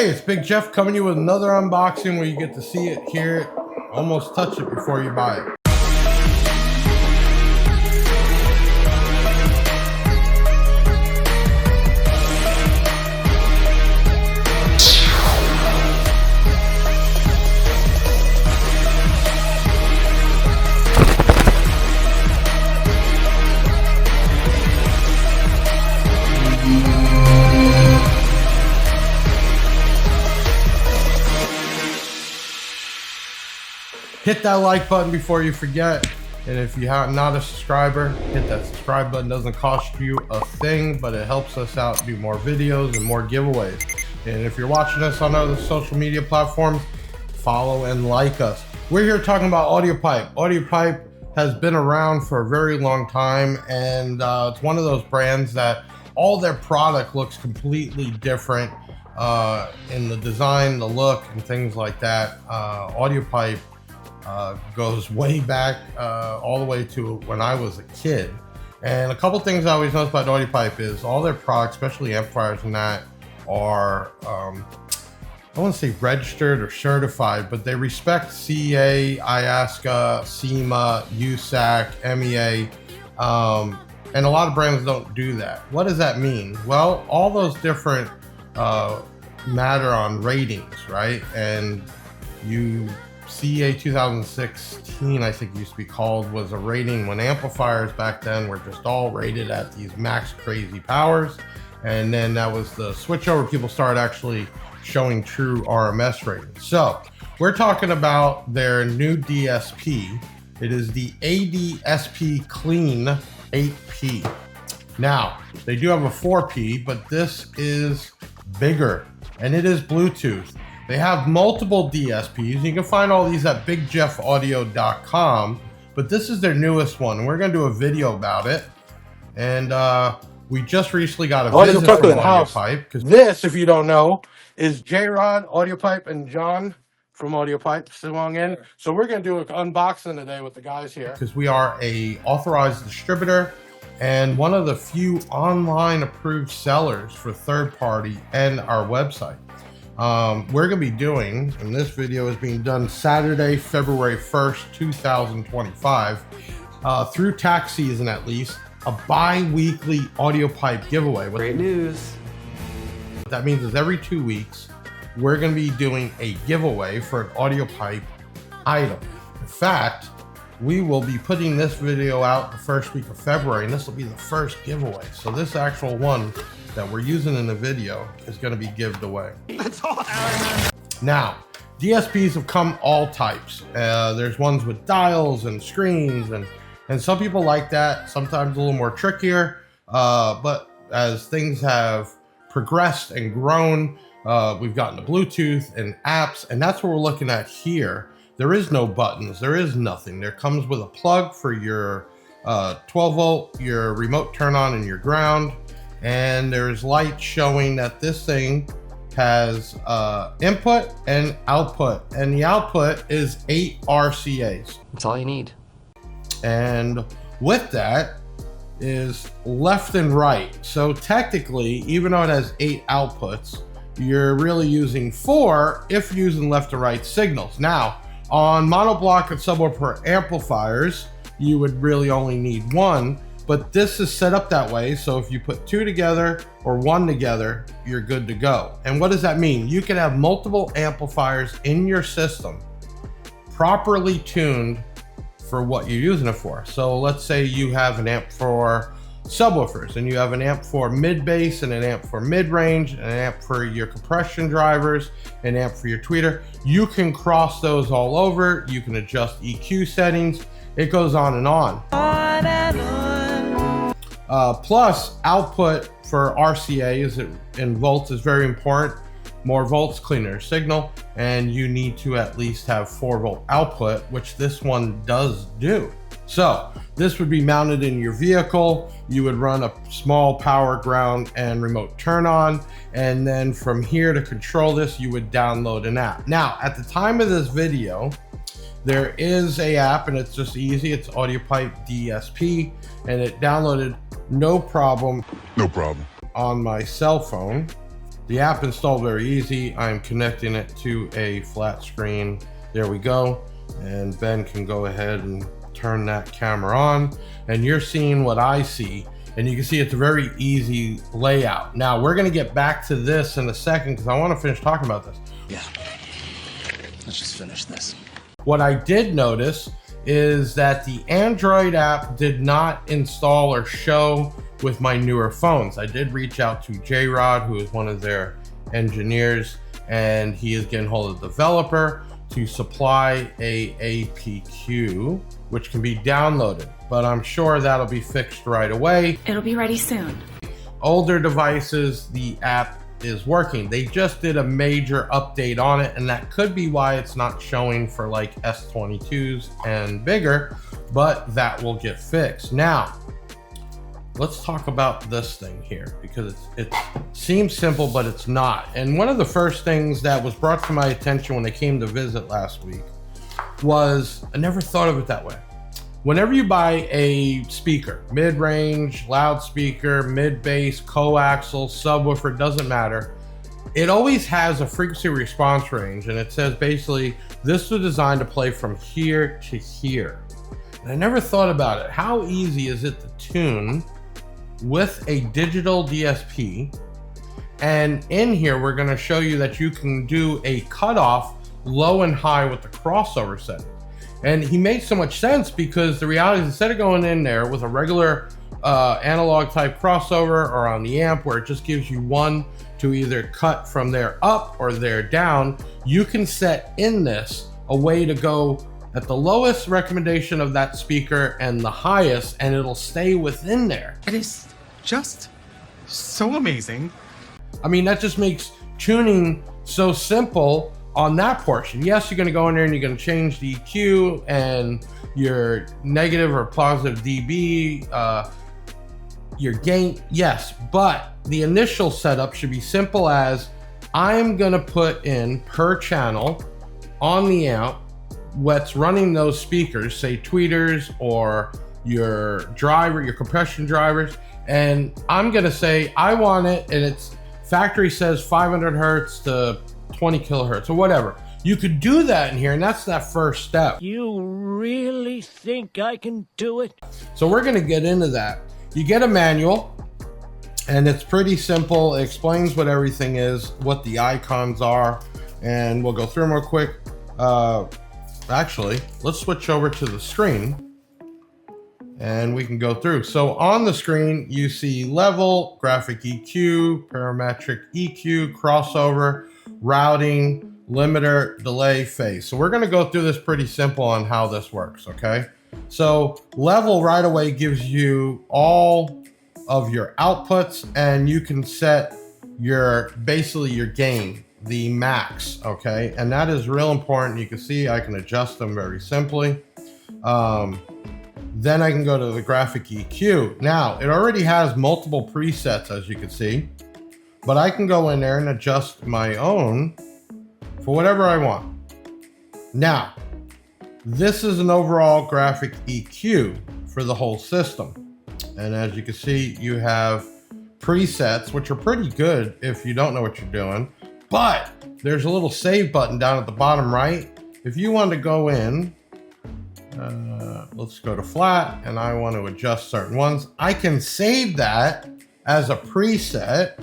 Hey, it's Big Jeff coming to you with another unboxing where you get to see it, hear it, almost touch it before you buy it. Hit that like button before you forget, and if you're not a subscriber, hit that subscribe button. Doesn't cost you a thing, but it helps us out do more videos and more giveaways. And if you're watching us on other social media platforms, follow and like us. We're here talking about Audiopipe. Audiopipe has been around for a very long time, and it's one of those brands that all their product looks completely different in the design, the look, and things like that. Audiopipe goes way back all the way to when I was a kid. And a couple things I always notice about Audiopipe is all their products, especially amplifiers and that, are I won't say registered or certified, but they respect CA, IASCA, SEMA, USAC, MEA, and a lot of brands don't do that. What does that mean? Well, all those different matter on ratings, right? And CA 2016, I think it used to be called, was a rating when amplifiers back then were just all rated at these max crazy powers. And then that was the switchover. People started actually showing true RMS ratings. So we're talking about their new DSP. It is the ADSP-CLEAN-8AP. Now, they do have a 4P, but this is bigger, and it is Bluetooth. They have multiple DSPs. You can find all these at bigjeffaudio.com, but this is their newest one. We're going to do a video about it. And we just recently got a visit from Audiopipe. Because this, if you don't know, is J-Rod, Audiopipe, and John from Audiopipe swung in. So we're going to do an unboxing today with the guys here, because we are a authorized distributor and one of the few online approved sellers for third party and our website. We're going to be doing, and this video is being done Saturday, February 1st, 2025, through tax season at least, a bi-weekly Audiopipe giveaway. Great news. What that means is every 2 weeks, we're going to be doing a giveaway for an Audiopipe item. In fact, we will be putting this video out the first week of February, and this will be the first giveaway. So this actual one that we're using in the video is going to be given away. That's awesome. Now, DSPs have come all types. There's ones with dials and screens, and some people like that. Sometimes a little more trickier, but as things have progressed and grown, we've gotten to Bluetooth and apps, and that's what we're looking at here. There is no buttons, there is nothing. There comes with a plug for your 12 volt, your remote turn on, and your ground. And there's light showing that this thing has input and output, and the output is 8 RCAs. That's all you need. And with that is left and right. So technically, even though it has 8 outputs, you're really using 4 if you're using left to right signals. Now, on monoblock and subwoofer amplifiers, you would really only need 1. But this is set up that way, so if you put 2 together or 1 together, you're good to go. And what does that mean? You can have multiple amplifiers in your system, properly tuned for what you're using it for. So let's say you have an amp for subwoofers, and you have an amp for mid-bass, and an amp for mid-range, and an amp for your compression drivers, an amp for your tweeter. You can cross those all over. You can adjust EQ settings. It goes on and on. Plus output for RCA in volts is very important. More volts, cleaner signal, and you need to at least have 4 volt output, which this one does do. So this would be mounted in your vehicle. You would run a small power, ground, and remote turn on, and then from here to control this, you would download an app. Now, at the time of this video, there is a app, and it's just easy. It's Audiopipe DSP, and it downloaded no problem on my cell phone. The app installed very easy. I'm connecting it to a flat screen. There we go. And Ben can go ahead and turn that camera on. And you're seeing what I see. And you can see it's a very easy layout. Now we're gonna get back to this in a second because I wanna finish talking about this. Yeah. Let's just finish this. What I did notice is that the Android app did not install or show with my newer phones. I did reach out to J-Rod, who is one of their engineers, and he is getting hold of the developer to supply a APQ, which can be downloaded, but I'm sure that'll be fixed right away. It'll be ready soon. Older devices, the app is working. They just did a major update on it, and that could be why it's not showing for like S22s and bigger, but that will get fixed. Now, let's talk about this thing here because it seems simple, but it's not. And one of the first things that was brought to my attention when they came to visit last week was, I never thought of it that way. Whenever you buy a speaker, mid-range, loudspeaker, mid-bass, coaxial, subwoofer, doesn't matter, it always has a frequency response range, and it says basically, this was designed to play from here to here. And I never thought about it. How easy is it to tune with a digital DSP? And in here, we're gonna show you that you can do a cutoff low and high with the crossover setting. And he made so much sense because the reality is, instead of going in there with a regular analog type crossover or on the amp where it just gives you one to either cut from there up or there down, you can set in this a way to go at the lowest recommendation of that speaker and the highest, and it'll stay within there. It is just so amazing. I mean, that just makes tuning so simple on that portion. Yes, you're gonna go in there and you're gonna change the EQ and your negative or positive dB, your gain, yes, but the initial setup should be simple as, I'm gonna put in per channel on the amp what's running those speakers, say tweeters or your driver, your compression drivers, and I'm gonna say I want it, and it's factory says 500 hertz to 20 kilohertz or whatever. You could do that in here, and that's that first step. You really think I can do it? So we're gonna get into that. You get a manual, and it's pretty simple. It explains what everything is, what the icons are, and we'll go through them real quick. Actually, let's switch over to the screen and we can go through. So on the screen, you see level, graphic EQ, parametric EQ, crossover, routing, limiter, delay, phase. So we're gonna go through this pretty simple on how this works, okay? So level right away gives you all of your outputs, and you can set your, basically your gain, the max, okay? And that is real important. You can see I can adjust them very simply. Then I can go to the graphic EQ. Now, it already has multiple presets, as you can see, but I can go in there and adjust my own for whatever I want. Now, this is an overall graphic EQ for the whole system. And as you can see, you have presets, which are pretty good if you don't know what you're doing, but there's a little save button down at the bottom right. If you want to go in, let's go to flat, and I want to adjust certain ones, I can save that as a preset.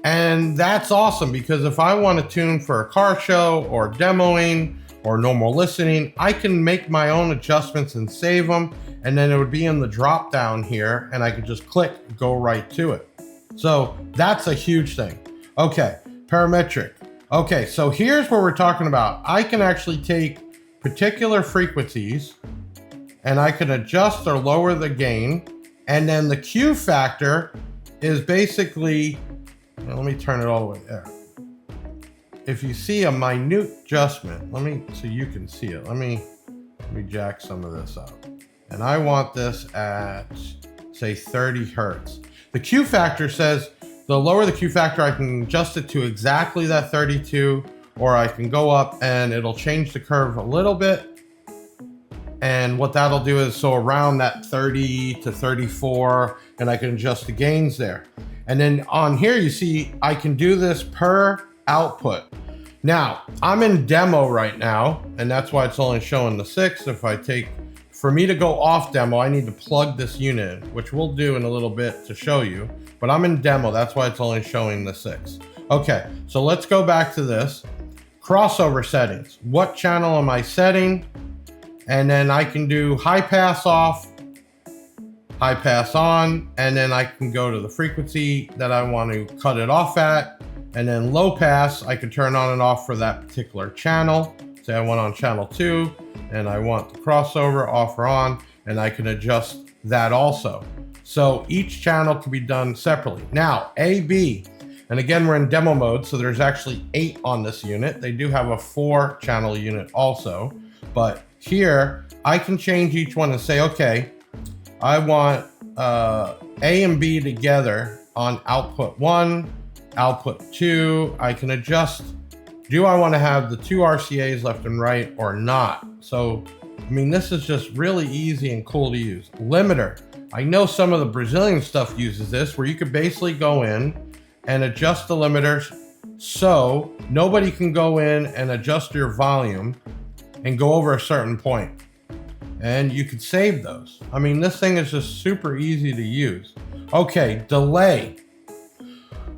And that's awesome, because if I want to tune for a car show or demoing or normal listening, I can make my own adjustments and save them, and then it would be in the drop down here, and I could just click, go right to it. So that's a huge thing. Okay, parametric. Okay, so here's what we're talking about. I can actually take particular frequencies and I can adjust or lower the gain, and then the Q factor is basically, let me turn it all the way there. If you see a minute adjustment, so you can see it. Let me jack some of this up. And I want this at, say, 30 hertz. The Q factor says, the lower the Q factor, I can adjust it to exactly that 32, or I can go up and it'll change the curve a little bit. And what that'll do is, so around that 30 to 34, and I can adjust the gains there. And then on here, you see, I can do this per output. Now, I'm in demo right now, and that's why it's only showing the 6. For me to go off demo, I need to plug this unit in, which we'll do in a little bit to show you, but I'm in demo, that's why it's only showing the 6. Okay, so let's go back to this. Crossover settings. What channel am I setting? And then I can do high pass off, high pass on, and then I can go to the frequency that I want to cut it off at. And then low pass, I can turn on and off for that particular channel. Say I want on channel 2 and I want the crossover off or on, and I can adjust that also. So each channel can be done separately. Now, AB, and again, we're in demo mode, so there's actually 8 on this unit. They do have a 4 channel unit also, but here I can change each one and say, okay, I want A and B together on output 1, output 2. I can adjust, do I want to have the 2 RCAs left and right or not? So, I mean, this is just really easy and cool to use. Limiter. I know some of the Brazilian stuff uses this, where you could basically go in and adjust the limiters so nobody can go in and adjust your volume and go over a certain point. And you could save those. I mean, this thing is just super easy to use. Okay, delay.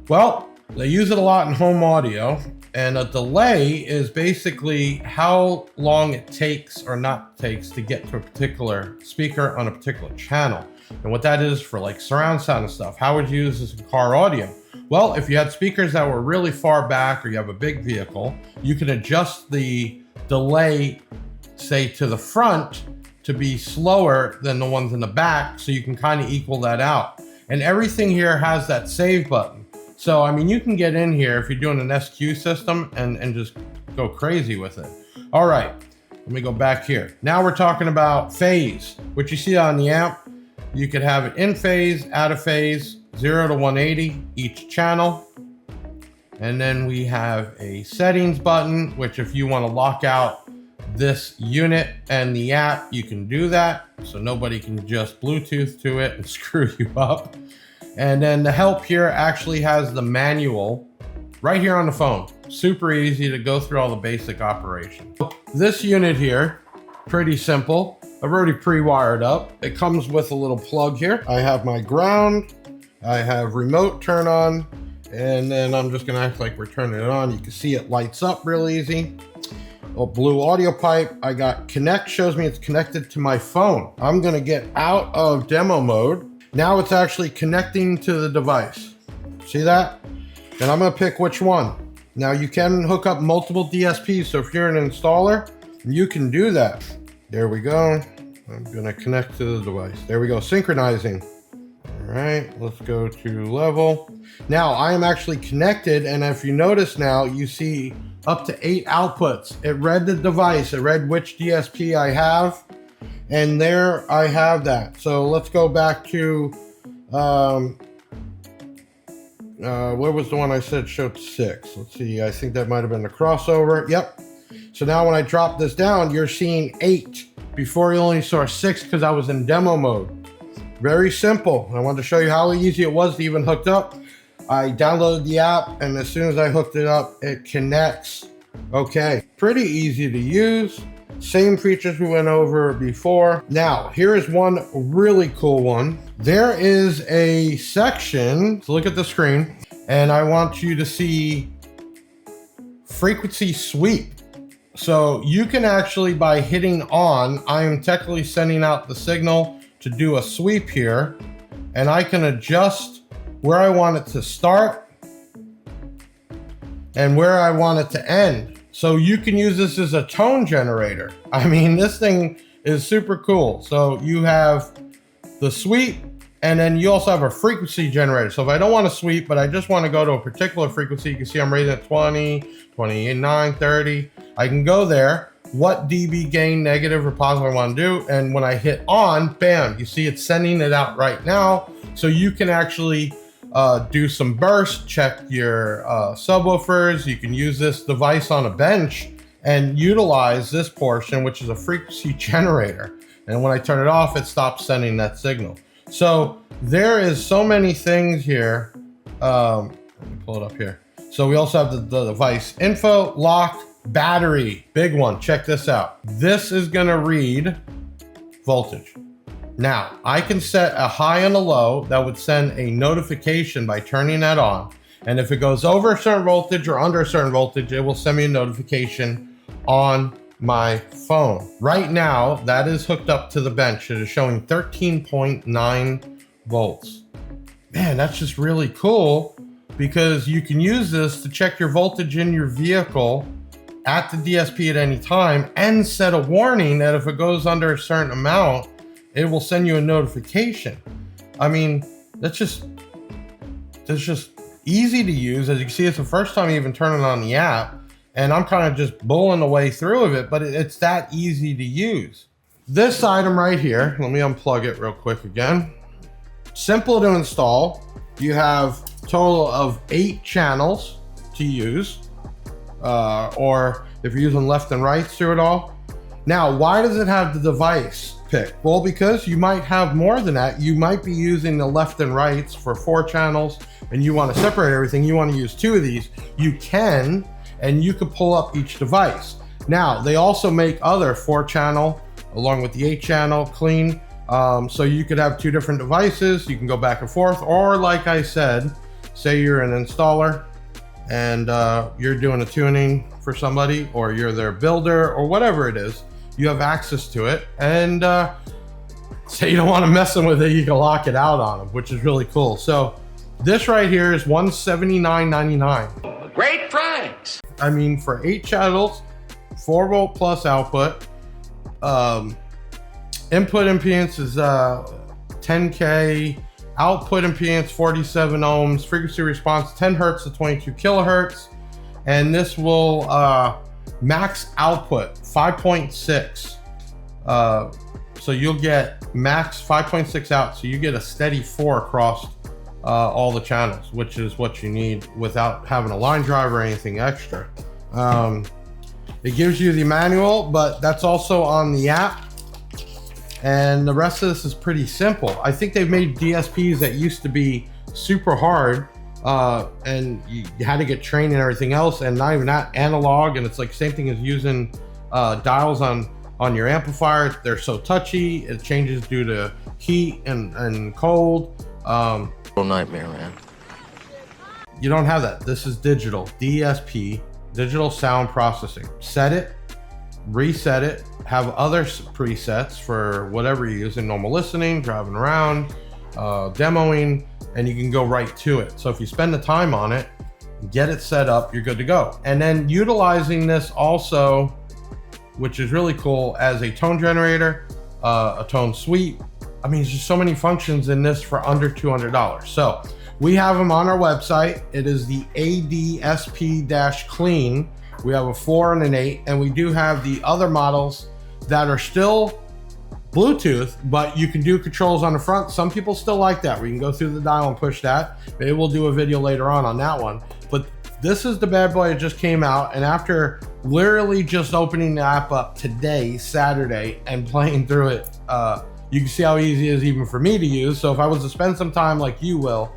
Well, they use it a lot in home audio, and a delay is basically how long it takes or not takes to get to a particular speaker on a particular channel. And what that is for like surround sound and stuff. How would you use this in car audio? Well, if you had speakers that were really far back or you have a big vehicle, you can adjust the delay, say to the front, to be slower than the ones in the back, so you can kind of equal that out. And everything here has that save button. So, I mean, you can get in here if you're doing an SQ system and just go crazy with it. All right, let me go back here. Now we're talking about phase, which you see on the amp. You could have it in phase, out of phase, 0 to 180 each channel. And then we have a settings button, which if you want to lock out this unit and the app, you can do that. So nobody can just Bluetooth to it and screw you up. And then the help here actually has the manual right here on the phone. Super easy to go through all the basic operations. This unit here, pretty simple. I've already pre-wired up. It comes with a little plug here. I have my ground, I have remote turn on, and then I'm just gonna act like we're turning it on. You can see it lights up real easy. A blue audio pipe. I got connect, shows me it's connected to my phone. I'm gonna get out of demo mode. Now it's actually connecting to the device. See that? And I'm gonna pick which one. Now you can hook up multiple DSPs, so if you're an installer, you can do that. There we go. I'm gonna connect to the device. There we go, synchronizing. All right, let's go to level. Now I am actually connected, and if you notice now, you see up to 8 outputs. It read the device, it read which DSP I have, and there I have that. So let's go back to, where was the one I said showed 6? Let's see, I think that might have been the crossover. Yep. So now when I drop this down, you're seeing 8. Before you only saw 6 because I was in demo mode. Very simple. I wanted to show you how easy it was to even hook up. I downloaded the app, and as soon as I hooked it up, it connects. Okay, pretty easy to use. Same features we went over before. Now, here is one really cool one. There is a section, so look at the screen, and I want you to see frequency sweep. So you can actually, by hitting on, I am technically sending out the signal to do a sweep here, and I can adjust where I want it to start and where I want it to end. So you can use this as a tone generator. I mean, this thing is super cool. So you have the sweep, and then you also have a frequency generator. So if I don't want to sweep, but I just want to go to a particular frequency, you can see I'm raising at 20, 29, 30. I can go there, what dB gain, negative or positive I want to do. And when I hit on, bam, you see it's sending it out right now. So you can actually do some burst, check your subwoofers. You can use this device on a bench and utilize this portion, which is a frequency generator. And when I turn it off, it stops sending that signal. So there is so many things here Let me pull it up here. So we also have the device info, lock, battery, big one. Check this out. This is gonna read voltage. Now, I can set a high and a low that would send a notification by turning that on. And if it goes over a certain voltage or under a certain voltage, it will send me a notification on my phone. Right now, that is hooked up to the bench. It is showing 13.9 volts. Man, that's just really cool because you can use this to check your voltage in your vehicle at the DSP at any time and set a warning that if it goes under a certain amount, it will send you a notification. I mean, that's just easy to use. As you can see, it's the first time I even turn it on the app, and I'm kind of just bulling the way through of it, but it's that easy to use. This item right here, let me unplug it real quick again. Simple to install. You have a total of 8 channels to use, or if you're using left and right through it all. Now, why does it have the device pick? Well, because you might have more than that. You might be using the left and rights for 4 channels and you want to separate everything. You want to use 2 of these. You can, and you could pull up each device. Now, they also make other 4-channel along with the 8-channel clean. So you could have 2 different devices. You can go back and forth, or like I said, say you're an installer and you're doing a tuning for somebody, or you're their builder or whatever it is, you have access to it. And say you don't want to mess them with it, you can lock it out on them, which is really cool. So this right here is $179.99. Great price. I mean, for 8 channels, 4 volt plus output, input impedance is 10K, output impedance 47 ohms, frequency response 10 hertz to 22 kilohertz, and this will max output 5.6. So you'll get max 5.6 out, so you get a steady 4 across all the channels, which is what you need without having a line drive or anything extra. It gives you the manual, but that's also on the app. And the rest of this is pretty simple. I think they've made DSPs that used to be super hard, and you had to get trained and everything else, and not even that, analog, and it's like same thing as using dials on your amplifier. They're so touchy, it changes due to heat and cold. Nightmare, man. You don't have that. This is digital, DSP, digital sound processing. Set it, reset it, have other presets for whatever you're using, normal listening, driving around, demoing, and you can go right to it. So if you spend the time on it, get it set up, you're good to go. And then utilizing this also, which is really cool, as a tone generator, a tone sweep. I mean, there's just so many functions in this for under $200. So we have them on our website. It is the ADSP-CLEAN. We have a 4 and an 8, and we do have the other models that are still Bluetooth, but you can do controls on the front. Some people still like that, where you can go through the dial and push that. Maybe we'll do a video later on that one. But this is the bad boy that just came out, and after literally just opening the app up today, Saturday, and playing through it, you can see how easy it is even for me to use. So if I was to spend some time like you will,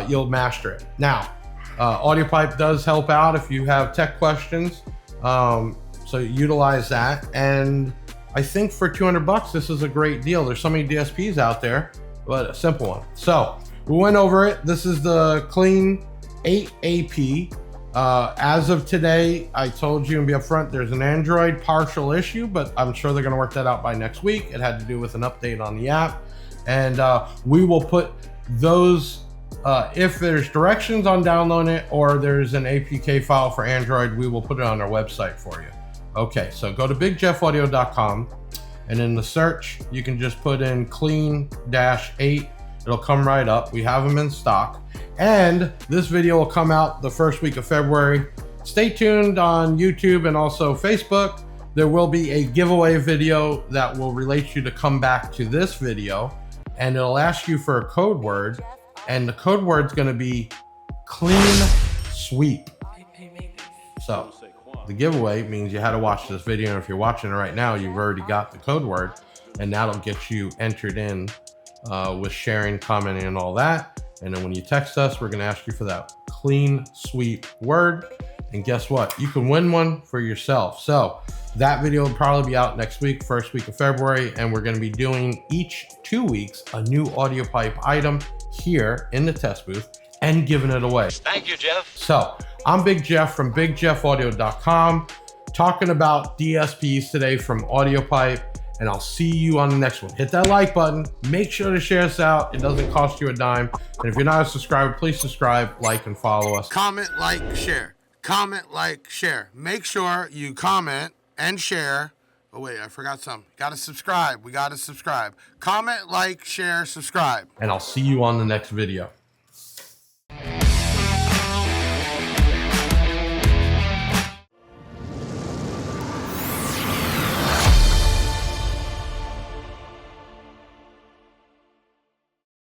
you'll master it. Now, Audiopipe does help out if you have tech questions, so utilize that. And I think for 200 bucks, this is a great deal. There's so many DSPs out there, but a simple one. So we went over it. This is the CLEAN-8AP. As of today, I told you and be upfront, there's an Android partial issue, but I'm sure they're going to work that out by next week. It had to do with an update on the app, and we will put those, if there's directions on downloading it or there's an APK file for Android, we will put it on our website for you. Okay, so go to bigjeffaudio.com, and in the search, you can just put in CLEAN-8. It'll come right up. We have them in stock. And this video will come out the first week of February. Stay tuned on YouTube and also Facebook. There will be a giveaway video that will relate you to come back to this video, and it'll ask you for a code word, and the code word's gonna be clean sweep. So the giveaway means you had to watch this video, and if you're watching it right now, you've already got the code word, and that'll get you entered in with sharing, commenting, and all that. And then when you text us, we're gonna ask you for that clean, sweet word. And guess what? You can win one for yourself. So that video will probably be out next week, first week of February. And we're gonna be doing each 2 weeks a new Audiopipe item here in the test booth and giving it away. Thank you, Jeff. So I'm Big Jeff from BigJeffAudio.com, talking about DSPs today from Audiopipe, and I'll see you on the next one. Hit that like button. Make sure to share us out. It doesn't cost you a dime. And if you're not a subscriber, please subscribe, like, and follow us. Comment, like, share. Comment, like, share. Make sure you comment and share. Oh, wait, I forgot something. Gotta subscribe. We gotta subscribe. Comment, like, share, subscribe. And I'll see you on the next video.